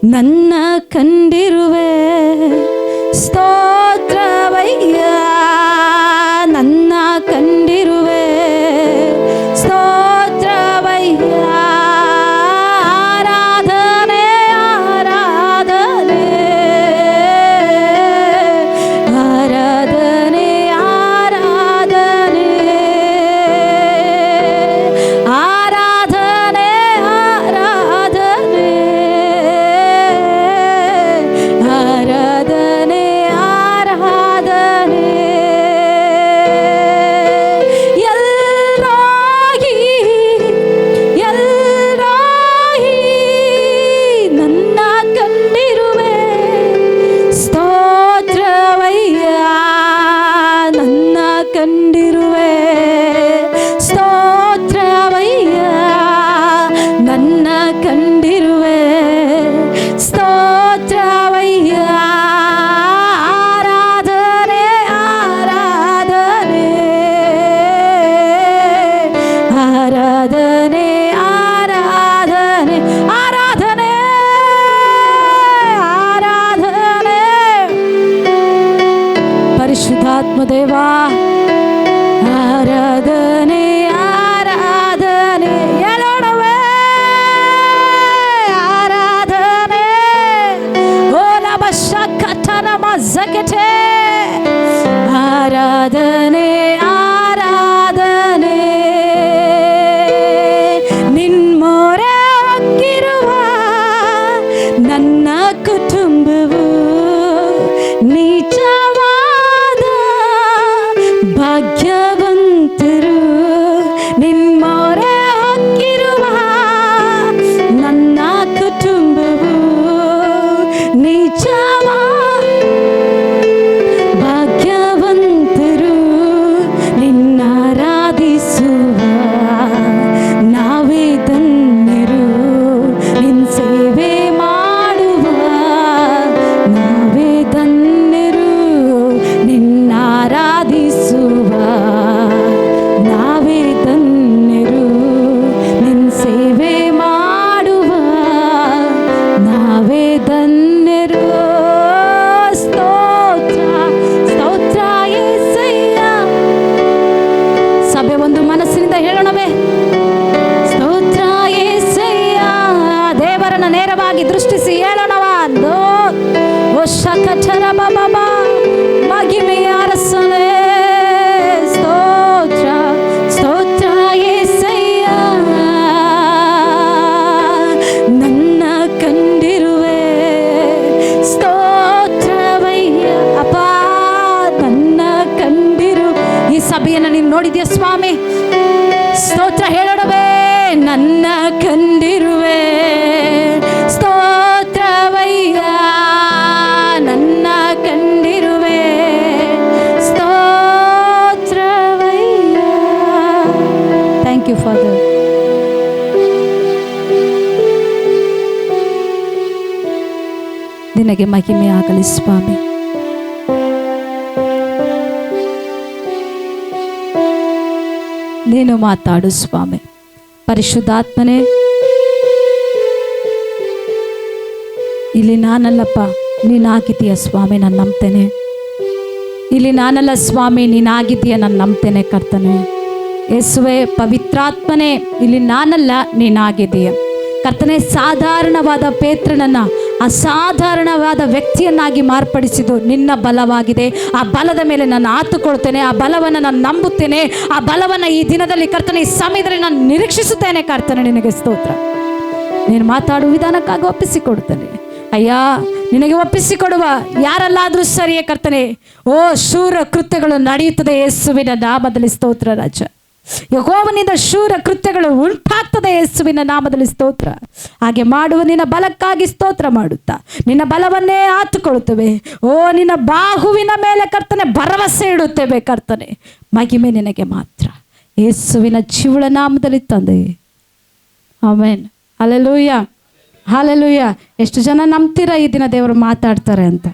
ನನ್ನ ಕಂಡಿರುವೆ ಸ್ತೋತ್ರವಯ್ಯ, ನನ್ನ ಕಂಡಿರುವೆ ಸ್ತೋತ್ರವಯ್ಯ. ಆರಾಧನೆ ಆರಾಧನೆ ಆರಾಧನೆ ಆರಾಧನೆ ಆರಾಧನೆ ಆರಾಧನೆ ಆರಾಧನೆ ಆರಾಧನೆ. ಎಲ್ಲರಾಗಿ ಎಲ್ಲರಾಗಿ ನನ್ನ ಕಂಡಿರುವೆ ಸ್ತೋತ್ರವಯ್ಯ, ನನ್ನ ಕಂಡಿರುವೆ ಸ್ತೋತ್ರವಯ್ಯ, ನನ್ನ ಕಂಡಿರುವೆ ಸ್ತೋತ್ರವಯ್ಯ. ಆರಾಧನೆ ಆರಾಧನೆ ಆರಾಧನೆ ಆರಾಧನೆ ಆರಾಧನೆ ಆರಾಧನೆ. ಪರಿಶುದ್ಧಾತ್ಮ ದೇವಾ ಆರಾಧನೆ ಆರಾಧನೆ ಹೇಳೋಣವೇ ಆರಾಧನೆ. ಓ ನಮ ಶಕಟನ ಮಜಕಟೆ ಆರಾಧನೆ ಆರಾಧನೆ. ನಿನ್ಮೊರೆ ಹೊಕ್ಕಿರುವ ನನ್ನ ಕುಟುಂಬವು ನೀಚವಾದ ಭಾಗ್ಯವಂತರು. ನಿನ್ಮೊರೆ ಹೊಕ್ಕಿರುವ ನನ್ನ ಕುಟುಂಬವು ನೀಚವಾದ ಭಾಗ್ಯವಂತರು. ನಿನ್ನಾರಾಧಿಸುವ ನಾವೇ ಧನ್ಯರು, ನಿನ್ನ ಸೇವೆ ಮಾಡುವ ನಾವೇ ಧನ್ಯರು. ನಿನ್ನಾರಾಧಿಸುವ ನಾವೇ ಧನ್ಯರು, ನಿನ್ನ ಸೇವೆ ಮಾಡುವ ನಾವೇ ಧನ್ಯರು. ಸ್ತೋತ್ರ ಸ್ತೋತ್ರ యేసయ్య. ಸಭೆ ಒಂದು ಮನಸ್ಸಿನಿಂದ ಹೇಳೋಣವೇ ಸ್ತೋತ್ರ యేసయ్య. ದೇವರನ್ನ ನೇರವಾಗಿ ದೃಷ್ಟಿಸಿ ಹೇಳೋಣವ. ಓ ಶಕಟರ ಬಾಬಾ ಮಹಿಮೆಯ ಅರಸನೇ ಸ್ತೋತ್ರ ಸ್ತೋತ್ರ యేసయ్య. ನನ್ನ ಕಂಡಿರುವೆ ಸ್ತೋತ್ರವಯ್ಯ ಅಪ್ಪ, ನನ್ನ ಕಂಡಿರು. ಈ ಸಭೆಯನ್ನು ನೀನು ನೋಡಿದ್ಯಾ ಸ್ವಾಮಿ? ಸ್ತೋತ್ರ ಹೇಳೋಣವೇ. ನನ್ನ ಕಂಡಿರುವೆ ಸ್ತೋತ್ರವಯ್ಯ, ನನ್ನ ಕಂಡಿರುವೆ ಸ್ತೋತ್ರವಯ್ಯ. Thank you father. ನಿನಗೆ ಮಹಿಮೆ ಆಗಲಿ ಸ್ವಾಮಿ. ನೀನು ಮಾತಾಡು ಸ್ವಾಮಿ. ಪರಿಶುದ್ಧಾತ್ಮನೇ, ಇಲ್ಲಿ ನಾನಲ್ಲಪ್ಪ, ನೀನಾಗಿದ್ದೀಯ ಸ್ವಾಮಿ, ನಾನು ನಂಬ್ತೇನೆ. ಇಲ್ಲಿ ನಾನಲ್ಲ ಸ್ವಾಮಿ, ನೀನಾಗಿದ್ದೀಯ, ನಾನು ನಂಬ್ತೇನೆ ಕರ್ತನೆ. ಯೇಸುವೆ ಪವಿತ್ರಾತ್ಮನೇ, ಇಲ್ಲಿ ನಾನಲ್ಲ, ನೀನಾಗಿದ್ದೀಯ ಕರ್ತನೆ. ಸಾಧಾರಣವಾದ ಪೇತ್ರನನ್ನ ಅಸಾಧಾರಣವಾದ ವ್ಯಕ್ತಿಯನ್ನಾಗಿ ಮಾರ್ಪಡಿಸಿದ್ದು ನಿನ್ನ ಬಲವಾಗಿದೆ. ಆ ಬಲದ ಮೇಲೆ ನಾನು ಆತುಕೊಳ್ತೇನೆ, ಆ ಬಲವನ್ನು ನಾನು ನಂಬುತ್ತೇನೆ, ಆ ಬಲವನ್ನು ಈ ದಿನದಲ್ಲಿ ಕರ್ತನೆ, ಈ ಸಮಯದಲ್ಲಿ ನಾನು ನಿರೀಕ್ಷಿಸುತ್ತೇನೆ ಕರ್ತನೆ. ನಿನಗೆ ಸ್ತೋತ್ರ. ನೀನು ಮಾತಾಡುವ ವಿಧಾನಕ್ಕಾಗಿ ಒಪ್ಪಿಸಿಕೊಡ್ತೇನೆ ಅಯ್ಯ. ನಿನಗೆ ಒಪ್ಪಿಸಿಕೊಡುವ ಯಾರಲ್ಲಾದರೂ ಸರಿಯೇ ಕರ್ತನೆ. ಓ ಶೂರ ಕೃತ್ಯಗಳು ನಡೆಯುತ್ತದೆ ಯೇಸುವಿನ ನಾಮದಲ್ಲಿ ಸ್ತೋತ್ರ ರಾಜ. ಯೆಹೋವನಿಂದ ಶೂರ ಕೃತ್ಯಗಳು ಉಂಟಾಗ್ತದೆ ಯೇಸುವಿನ ನಾಮದಲ್ಲಿ ಸ್ತೋತ್ರ. ಹಾಗೆ ಮಾಡುವ ನಿನ್ನ ಬಲಕ್ಕಾಗಿ ಸ್ತೋತ್ರ ಮಾಡುತ್ತಾ ನಿನ್ನ ಬಲವನ್ನೇ ಆತುಕೊಳ್ಳುತ್ತೇವೆ. ಓ ನಿನ್ನ ಬಾಹುವಿನ ಮೇಲೆ ಕರ್ತನೆ ಭರವಸೆ ಇಡುತ್ತೇವೆ ಕರ್ತನೆ. ಮಹಿಮೆ ನಿನಗೆ ಮಾತ್ರ ಯೇಸುವಿನ ಜೀವಳ ನಾಮದಲ್ಲಿ ತಂದೆ. ಆಮೆನ್. Hallelujah hallelujah. ಎಷ್ಟು ಜನ ನಂಬ್ತೀರಾ ಈ ದಿನ ದೇವರು ಮಾತಾಡ್ತಾರೆ ಅಂತ?